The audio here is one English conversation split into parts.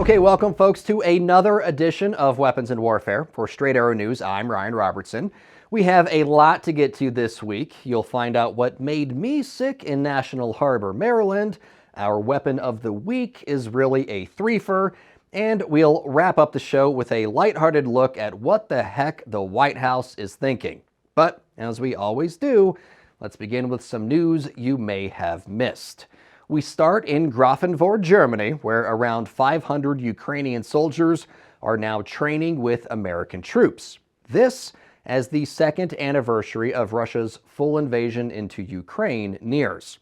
Okay, welcome folks to another edition of Weapons and Warfare. For Straight Arrow News, I'm Ryan Robertson. We have a lot to get to this week. You'll find out what made me sick in National Harbor, Maryland. Our weapon of the week is really a threefer. And we'll wrap up the show with a lighthearted look at what the heck the White House is thinking. But as we always do, let's begin with some news you may have missed. We start in Grafenwohr, Germany, where around 500 Ukrainian soldiers are now training with American troops. This as the second anniversary of Russia's full invasion into Ukraine nears.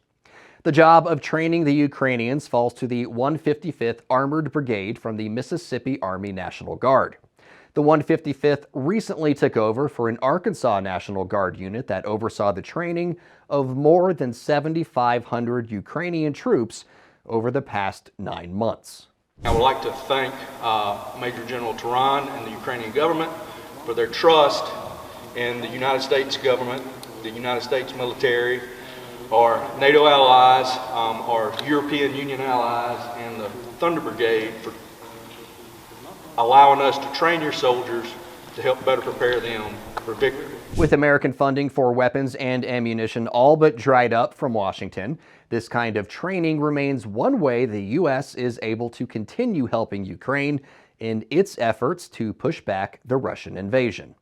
The job of training the Ukrainians falls to the 155th Armored Brigade from the Mississippi Army National Guard. The 155th recently took over for an Arkansas National Guard unit that oversaw the training of more than 7,500 Ukrainian troops over the past 9 months. I would like to thank Major General Turan and the Ukrainian government for their trust in the United States government, the United States military, our NATO allies, our European Union allies, and the Thunder Brigade for allowing us to train your soldiers to help better prepare them for victory. With American funding for weapons and ammunition all but dried up from Washington, this kind of training remains one way the U.S. is able to continue helping Ukraine in its efforts to push back the Russian invasion.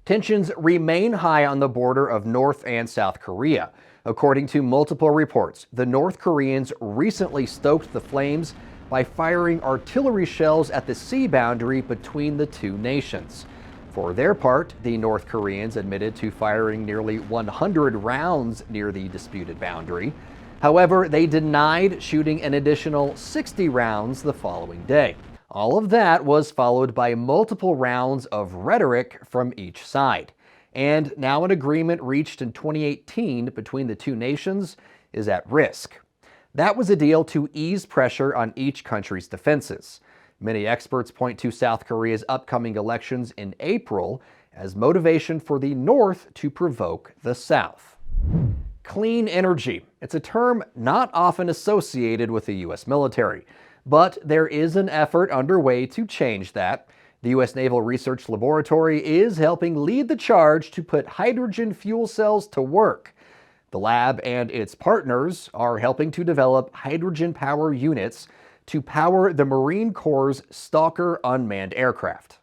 Tensions remain high on the border of North and South Korea. According to multiple reports, the North Koreans recently stoked the flames by firing artillery shells at the sea boundary between the two nations. For their part, the North Koreans admitted to firing nearly 100 rounds near the disputed boundary. However, they denied shooting an additional 60 rounds the following day. All of that was followed by multiple rounds of rhetoric from each side. And now an agreement reached in 2018 between the two nations is at risk. That was a deal to ease pressure on each country's defenses. Many experts point to South Korea's upcoming elections in April as motivation for the North to provoke the South. Clean energy. It's a term not often associated with the U.S. military, but there is an effort underway to change that. The U.S. Naval Research Laboratory is helping lead the charge to put hydrogen fuel cells to work. The lab and its partners are helping to develop hydrogen power units to power the Marine Corps' Stalker unmanned aircraft.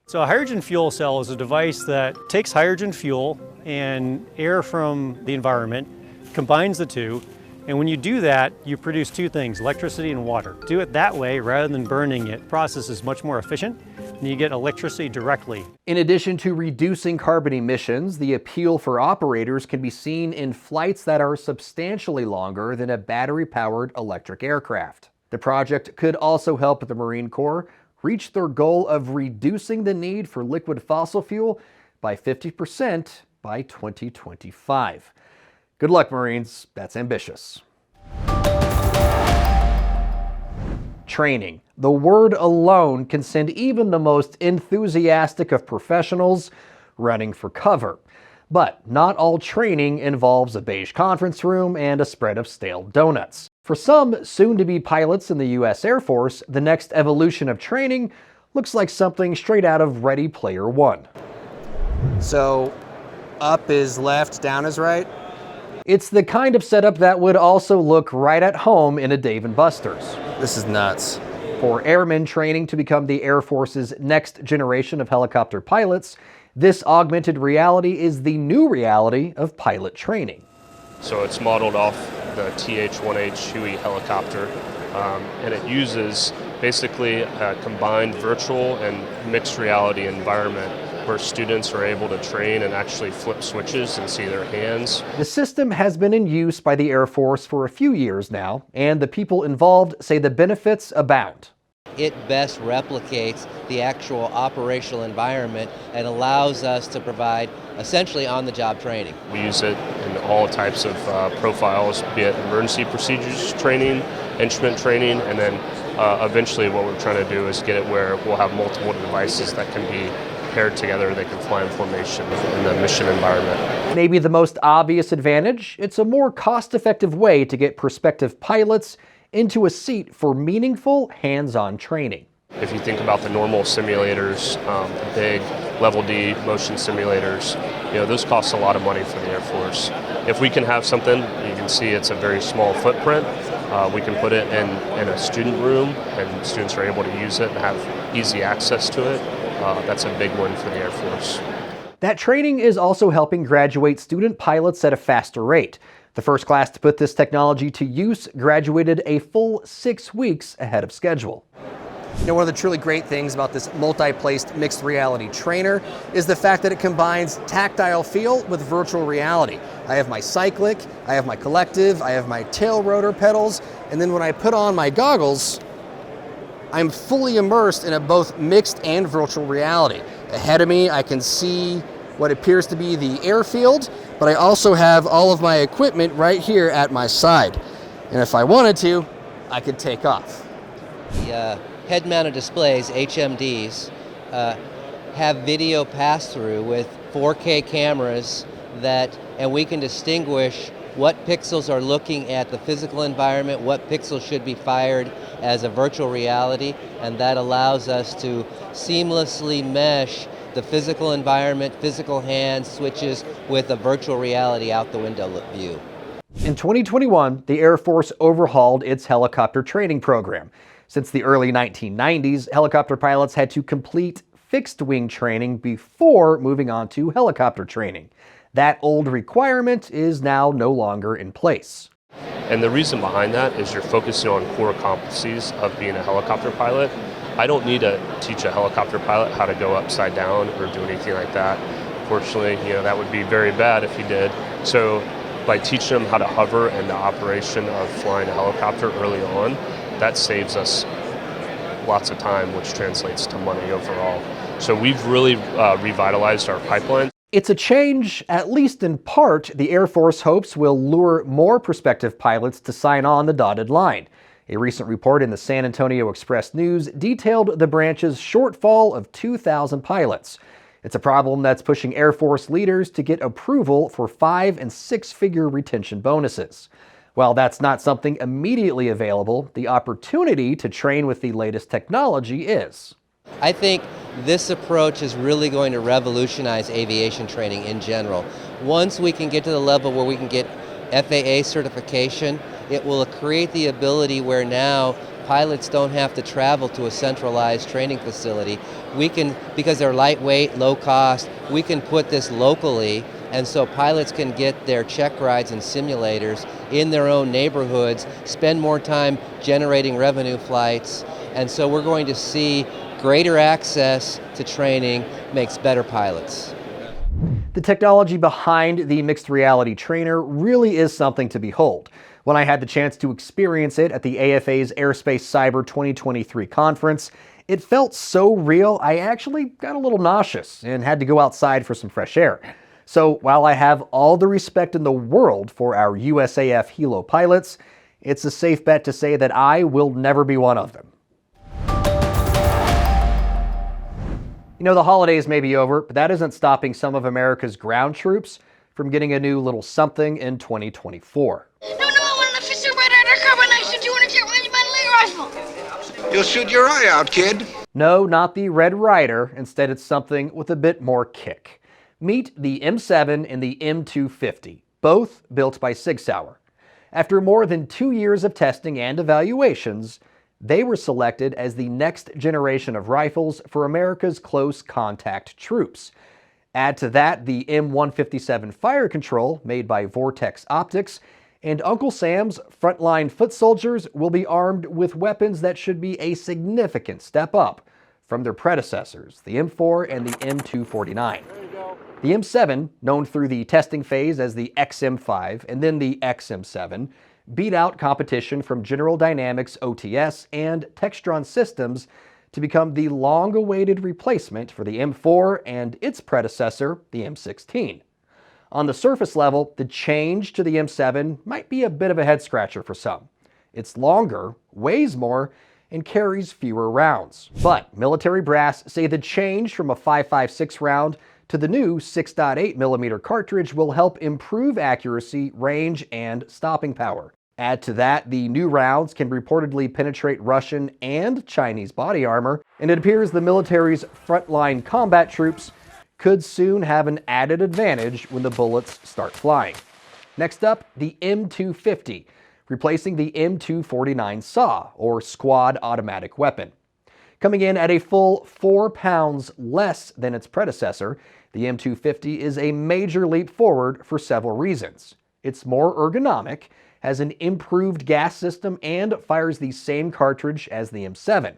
So a hydrogen fuel cell is a device that takes hydrogen fuel and air from the environment, combines the two, and when you do that, you produce two things, electricity and water. Do it that way rather than burning it. The process is much more efficient and you get electricity directly. In addition to reducing carbon emissions, the appeal for operators can be seen in flights that are substantially longer than a battery-powered electric aircraft. The project could also help the Marine Corps reach their goal of reducing the need for liquid fossil fuel by 50% by 2025. Good luck, Marines. That's ambitious. Training. The word alone can send even the most enthusiastic of professionals running for cover. But not all training involves a beige conference room and a spread of stale donuts. For some soon-to-be pilots in the U.S. Air Force, the next evolution of training looks like something straight out of Ready Player One. So, up is left, down is right? It's the kind of setup that would also look right at home in a Dave & Buster's. This is nuts. For airmen training to become the Air Force's next generation of helicopter pilots, this augmented reality is the new reality of pilot training. So it's modeled off the TH-1H Huey helicopter, and it uses basically a combined virtual and mixed reality environment where students are able to train and actually flip switches and see their hands. The system has been in use by the Air Force for a few years now, and the people involved say the benefits abound. It best replicates the actual operational environment and allows us to provide essentially on-the-job training. We use it in all types of profiles, be it emergency procedures training, instrument training, and then eventually what we're trying to do is get it where we'll have multiple devices that can be paired together. They can fly in formation in the mission environment. Maybe the most obvious advantage, it's a more cost-effective way to get prospective pilots into a seat for meaningful hands-on training. If you think about the normal simulators, the big level D motion simulators, those cost a lot of money for the Air Force. If we can have something, you can see it's a very small footprint. We can put it in a student room and students are able to use it and have easy access to it. That's a big win for the Air Force. That training is also helping graduate student pilots at a faster rate. The first class to put this technology to use graduated a full 6 weeks ahead of schedule. One of the truly great things about this multi-placed mixed reality trainer is the fact that it combines tactile feel with virtual reality. I have my cyclic, I have my collective, I have my tail rotor pedals, and then when I put on my goggles, I'm fully immersed in a both mixed and virtual reality. Ahead of me, I can see what appears to be the airfield, but I also have all of my equipment right here at my side. And if I wanted to, I could take off. The head-mounted displays, HMDs, have video pass-through with 4K cameras and we can distinguish what pixels are looking at the physical environment, what pixels should be fired as a virtual reality, and that allows us to seamlessly mesh the physical environment, physical hands, switches with a virtual reality out the window view. In 2021, the Air Force overhauled its helicopter training program. Since the early 1990s, helicopter pilots had to complete fixed-wing training before moving on to helicopter training. That old requirement is now no longer in place. And the reason behind that is you're focusing on core competencies of being a helicopter pilot. I don't need to teach a helicopter pilot how to go upside down or do anything like that. Fortunately, that would be very bad if he did. So by teaching them how to hover and the operation of flying a helicopter early on, that saves us lots of time, which translates to money overall. So we've really revitalized our pipeline. It's a change, at least in part, the Air Force hopes will lure more prospective pilots to sign on the dotted line. A recent report in the San Antonio Express-News detailed the branch's shortfall of 2,000 pilots. It's a problem that's pushing Air Force leaders to get approval for 5- and 6-figure retention bonuses. While that's not something immediately available, the opportunity to train with the latest technology is. I think this approach is really going to revolutionize aviation training in general. Once we can get to the level where we can get FAA certification, it will create the ability where now pilots don't have to travel to a centralized training facility. We can, because they're lightweight, low cost, we can put this locally, and so pilots can get their check rides and simulators in their own neighborhoods, spend more time generating revenue flights, and so we're going to see greater access to training makes better pilots. The technology behind the mixed reality trainer really is something to behold. When I had the chance to experience it at the AFA's Airspace Cyber 2023 conference, it felt so real I actually got a little nauseous and had to go outside for some fresh air. So while I have all the respect in the world for our USAF Hilo pilots, it's a safe bet to say that I will never be one of them. The holidays may be over, but that isn't stopping some of America's ground troops from getting a new little something in 2024. No, I want an officer red undercover knife, 200 jet range rifle. You'll shoot your eye out, kid. No, not the Red Ryder. Instead, it's something with a bit more kick. Meet the M7 and the M250, both built by Sig Sauer. After more than 2 years of testing and evaluations, they were selected as the next generation of rifles for America's close contact troops. Add to that the M157 fire control made by Vortex Optics, and Uncle Sam's frontline foot soldiers will be armed with weapons that should be a significant step up from their predecessors, the M4 and the M249. The M7, known through the testing phase as the XM5 and then the XM7, beat out competition from General Dynamics OTS and Textron Systems to become the long-awaited replacement for the M4 and its predecessor, the M16. On the surface level, the change to the M7 might be a bit of a head-scratcher for some. It's longer, weighs more, and carries fewer rounds. But military brass say the change from a 5.56 round to the new 6.8mm cartridge will help improve accuracy, range, and stopping power. Add to that, the new rounds can reportedly penetrate Russian and Chinese body armor, and it appears the military's frontline combat troops could soon have an added advantage when the bullets start flying. Next up, the M250, replacing the M249 SAW, or Squad Automatic Weapon. Coming in at a full 4 pounds less than its predecessor, the M250 is a major leap forward for several reasons. It's more ergonomic, has an improved gas system, and fires the same cartridge as the M7.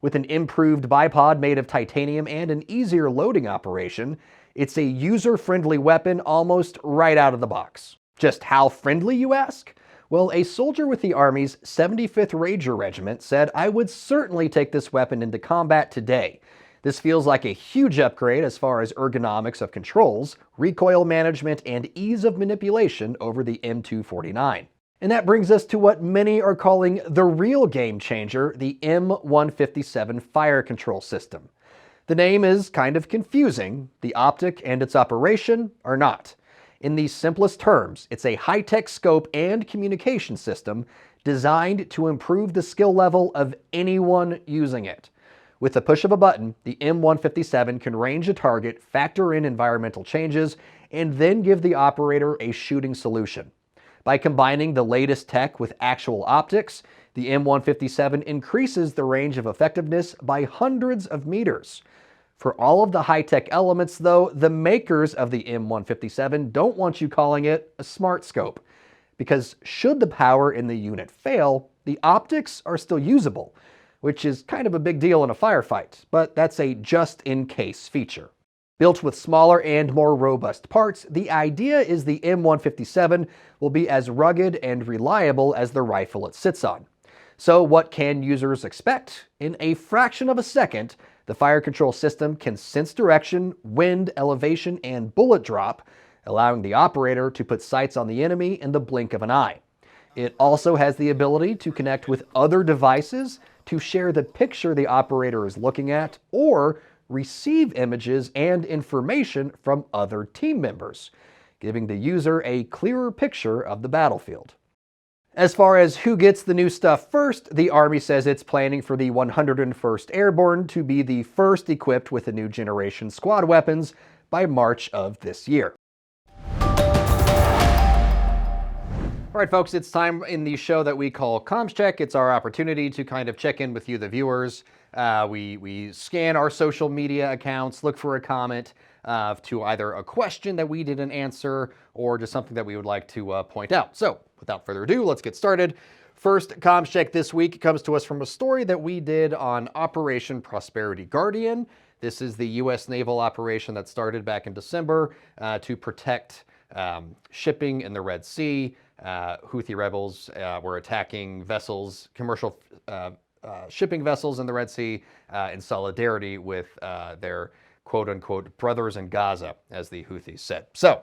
With an improved bipod made of titanium and an easier loading operation, it's a user-friendly weapon almost right out of the box. Just how friendly, you ask? Well, a soldier with the Army's 75th Ranger Regiment said, "I would certainly take this weapon into combat today. This feels like a huge upgrade as far as ergonomics of controls, recoil management, and ease of manipulation over the M249. And that brings us to what many are calling the real game changer, the M157 fire control system. The name is kind of confusing. The optic and its operation are not. In the simplest terms, it's a high-tech scope and communication system designed to improve the skill level of anyone using it. With the push of a button, the M157 can range a target, factor in environmental changes, and then give the operator a shooting solution. By combining the latest tech with actual optics, the M157 increases the range of effectiveness by hundreds of meters. For all of the high-tech elements, though, the makers of the M157 don't want you calling it a smart scope, because should the power in the unit fail, the optics are still usable, which is kind of a big deal in a firefight, but that's a just-in-case feature. Built with smaller and more robust parts, the idea is the M157 will be as rugged and reliable as the rifle it sits on. So what can users expect? In a fraction of a second, the fire control system can sense direction, wind, elevation, and bullet drop, allowing the operator to put sights on the enemy in the blink of an eye. It also has the ability to connect with other devices to share the picture the operator is looking at or receive images and information from other team members, giving the user a clearer picture of the battlefield. As far as who gets the new stuff first, the Army says it's planning for the 101st Airborne to be the first equipped with the new generation squad weapons by March of this year. All right, folks, it's time in the show that we call Comms Check. It's our opportunity to kind of check in with you, the viewers. We scan our social media accounts, look for a comment to either a question that we didn't answer or just something that we would like to point out. So without further ado, let's get started. First Comms Check this week comes to us from a story that we did on Operation Prosperity Guardian. This is the U.S. naval operation that started back in December to protect shipping in the Red Sea. Houthi rebels were attacking vessels, commercial shipping vessels in the Red Sea in solidarity with their quote-unquote brothers in Gaza, as the Houthis said. So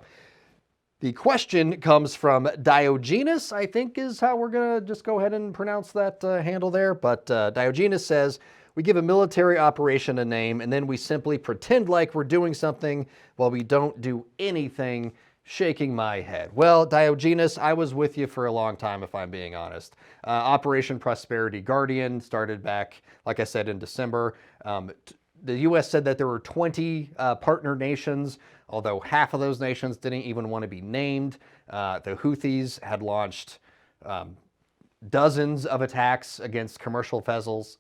the question comes from Diogenes, I think is how we're going to just go ahead and pronounce that handle there. But Diogenes says, we give a military operation a name and then we simply pretend like we're doing something while we don't do anything. Shaking my head. Well, Diogenes, I was with you for a long time, if I'm being honest. Operation Prosperity Guardian started back, like I said, in December. The U.S. said that there were 20 partner nations, although half of those nations didn't even want to be named. The Houthis had launched dozens of attacks against commercial vessels,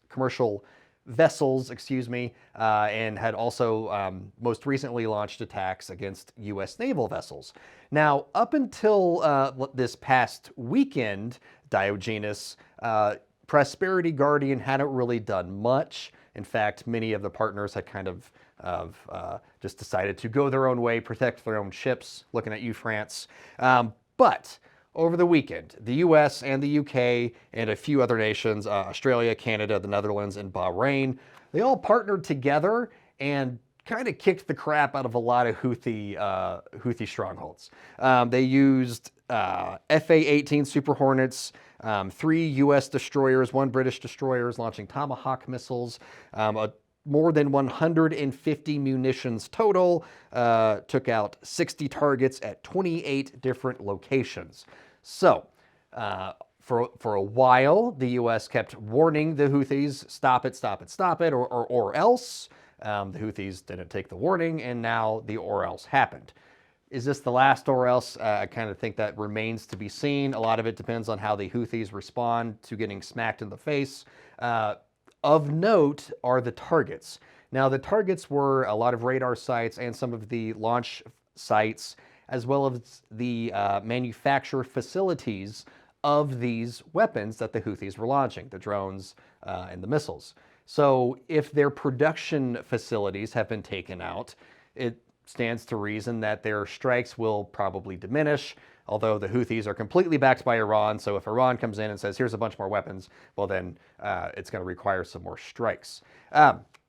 and had also most recently launched attacks against U.S. naval vessels. Now, up until this past weekend, Diogenes, Prosperity Guardian hadn't really done much. In fact, many of the partners had kind of just decided to go their own way, protect their own ships, looking at you, France. But over the weekend, the US and the UK and a few other nations, Australia, Canada, the Netherlands, and Bahrain, they all partnered together and kind of kicked the crap out of a lot of Houthi strongholds. They used FA-18 Super Hornets, 3 US destroyers, 1 British destroyers launching Tomahawk missiles, more than 150 munitions total, took out 60 targets at 28 different locations. So For a while, the U.S. kept warning the Houthis, stop it, stop it, stop it, or else. The Houthis didn't take the warning, and now the or else happened. Is this the last or else? I kind of think that remains to be seen. A lot of it depends on how the Houthis respond to getting smacked in the face. Of note are the targets. Now, the targets were a lot of radar sites and some of the launch sites, as well as the manufacturer facilities of these weapons that the Houthis were launching, the drones and the missiles. So if their production facilities have been taken out, it stands to reason that their strikes will probably diminish, although the Houthis are completely backed by Iran. So if Iran comes in and says, here's a bunch more weapons, well, then it's going to require some more strikes.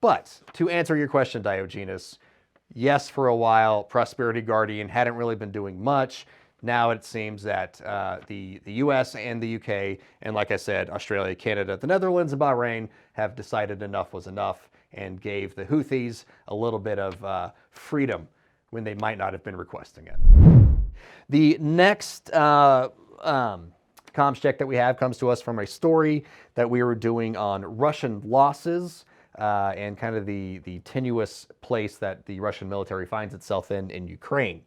But to answer your question, Diogenes, yes, for a while, Prosperity Guardian hadn't really been doing much. Now it seems that the US and the UK, and like I said, Australia, Canada, the Netherlands, and Bahrain have decided enough was enough and gave the Houthis a little bit of freedom when they might not have been requesting it. The next comms check that we have comes to us from a story that we were doing on Russian losses and kind of the tenuous place that the Russian military finds itself in Ukraine.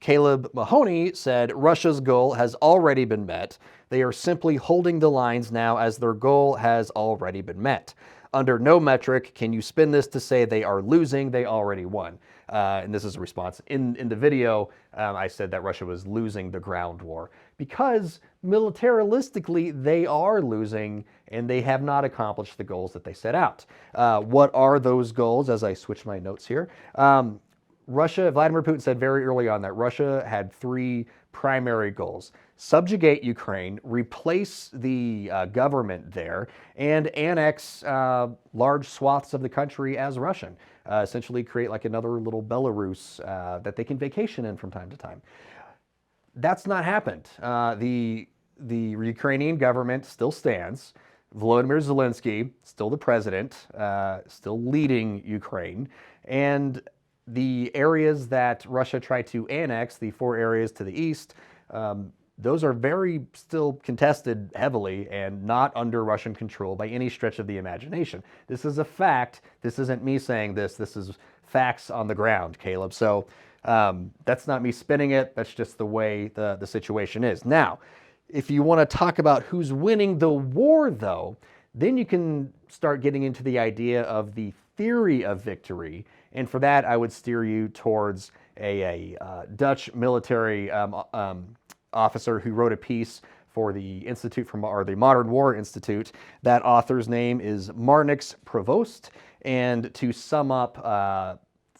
Caleb Mahoney said, Russia's goal has already been met. They are simply holding the lines now as their goal has already been met. Under no metric can you spin this to say they are losing, they already won. And this is a response. In the video, I said that Russia was losing the ground war because militaristically they are losing and they have not accomplished the goals that they set out. What are those goals? As I switch my notes here. Vladimir Putin said very early on that Russia had three primary goals: subjugate Ukraine, replace the government there, and annex large swaths of the country as Russian. Essentially create like another little Belarus that they can vacation in from time to time. That's not happened. The Ukrainian government still stands. Volodymyr Zelensky, still the president, still leading Ukraine. And the areas that Russia tried to annex, the 4 areas to the east, those are very still contested heavily and not under Russian control by any stretch of the imagination. This is a fact. This isn't me saying this. This is facts on the ground, Caleb. So that's not me spinning it. That's just the way the situation is. Now, if you want to talk about who's winning the war, though, then you can start getting into the idea of the theory of victory. And for that, I would steer you towards a Dutch military officer who wrote a piece for the Institute or the Modern War Institute. That author's name is Marnix Provost. And to sum up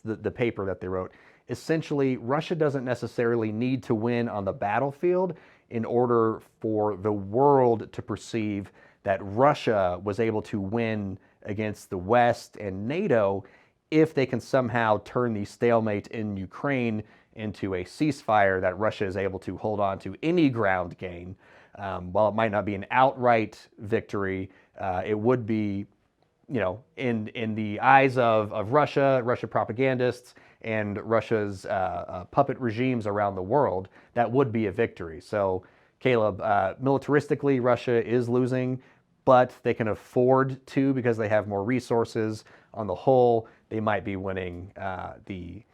the paper that they wrote, essentially, Russia doesn't necessarily need to win on the battlefield in order for the world to perceive that Russia was able to win against the West and NATO if they can somehow turn the stalemate in Ukraine into a ceasefire that Russia is able to hold on to any ground gain. While it might not be an outright victory, it would be, in the eyes of Russia propagandists, and Russia's puppet regimes around the world, that would be a victory. So, Caleb, militaristically, Russia is losing, but they can afford to because they have more resources. On the whole, they might be winning the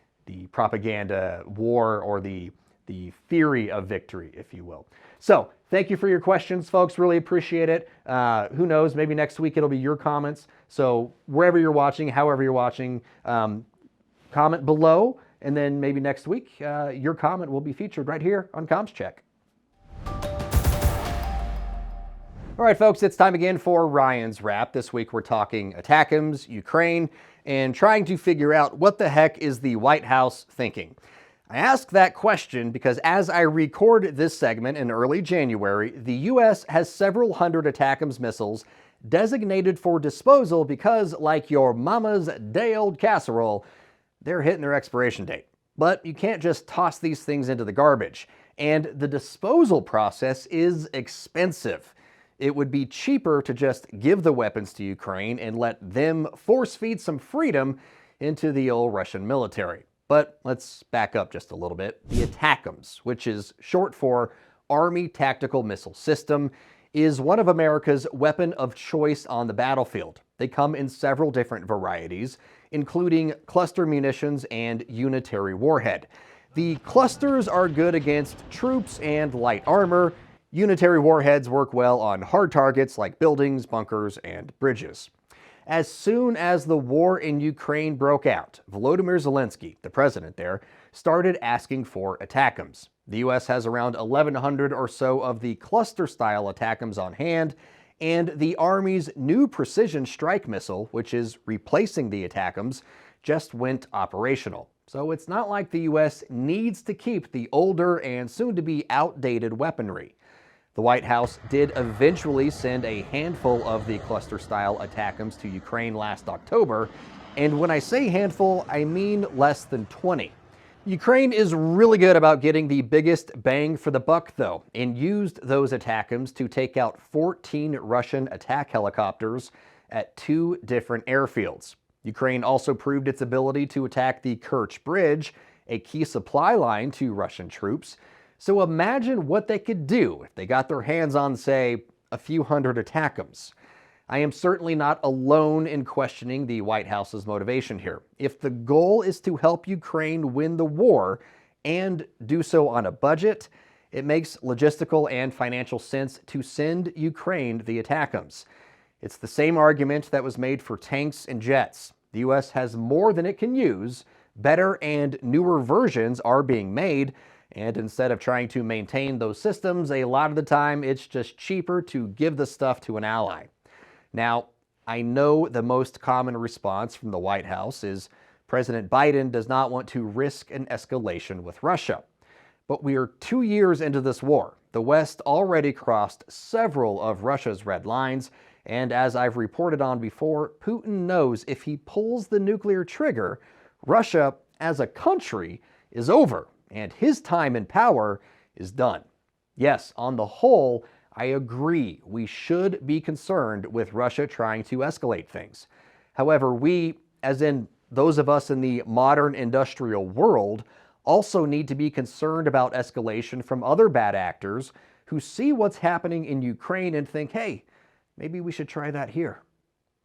propaganda war or the theory of victory, if you will. So, thank you for your questions, folks. Really appreciate it. Who knows, maybe next week it'll be your comments. So, wherever you're watching, however you're watching, comment below, and then maybe next week, your comment will be featured right here on Comms Check. All right, folks, it's time again for Ryan's Wrap. This week we're talking ATACMS, Ukraine, and trying to figure out what the heck is the White House thinking. I ask that question because as I record this segment in early January, the U.S. has several hundred ATACMS missiles designated for disposal because, like your mama's day-old casserole, they're hitting their expiration date. But you can't just toss these things into the garbage. And the disposal process is expensive. It would be cheaper to just give the weapons to Ukraine and let them force feed some freedom into the old Russian military. But let's back up just a little bit. The ATACMS, which is short for Army Tactical Missile System is one of America's weapon of choice on the battlefield. They come in several different varieties, including cluster munitions and unitary warhead. The clusters are good against troops and light armor. Unitary warheads work well on hard targets like buildings, bunkers, and bridges. As soon as the war in Ukraine broke out, Volodymyr Zelensky, the president there, started asking for ATACMS. The U.S. has around 1,100 or so of the cluster-style ATACMS on hand, and the Army's new precision strike missile, which is replacing the ATACMS, just went operational. So it's not like the U.S. needs to keep the older and soon-to-be outdated weaponry. The White House did eventually send a handful of the cluster-style ATACMS to Ukraine last October, and when I say handful, I mean less than 20. Ukraine is really good about getting the biggest bang for the buck, though, and used those ATACMS to take out 14 Russian attack helicopters at 2 different airfields. Ukraine also proved its ability to attack the Kerch Bridge, a key supply line to Russian troops. So imagine what they could do if they got their hands on, say, a few hundred ATACMS. I am certainly not alone in questioning the White House's motivation here. If the goal is to help Ukraine win the war and do so on a budget, it makes logistical and financial sense to send Ukraine the ATACMS. It's the same argument that was made for tanks and jets. The U.S. has more than it can use. Better and newer versions are being made, and instead of trying to maintain those systems, a lot of the time it's just cheaper to give the stuff to an ally. Now, I know the most common response from the White House is President Biden does not want to risk an escalation with Russia. But we are 2 years into this war. The West already crossed several of Russia's red lines, and as I've reported on before, Putin knows if he pulls the nuclear trigger, Russia as a country is over, and his time in power is done. Yes, on the whole, I agree we should be concerned with Russia trying to escalate things. However, we, as in those of us in the modern industrial world, also need to be concerned about escalation from other bad actors who see what's happening in Ukraine and think, hey, maybe we should try that here.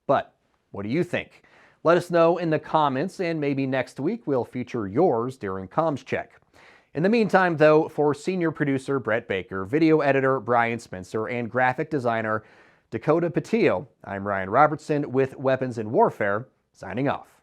But what do you think? Let us know in the comments, and maybe next week we'll feature yours during Comms Check. In the meantime, though, for senior producer Brett Baker, video editor Brian Spencer, and graphic designer Dakota Patillo, I'm Ryan Robertson with Weapons in Warfare, signing off.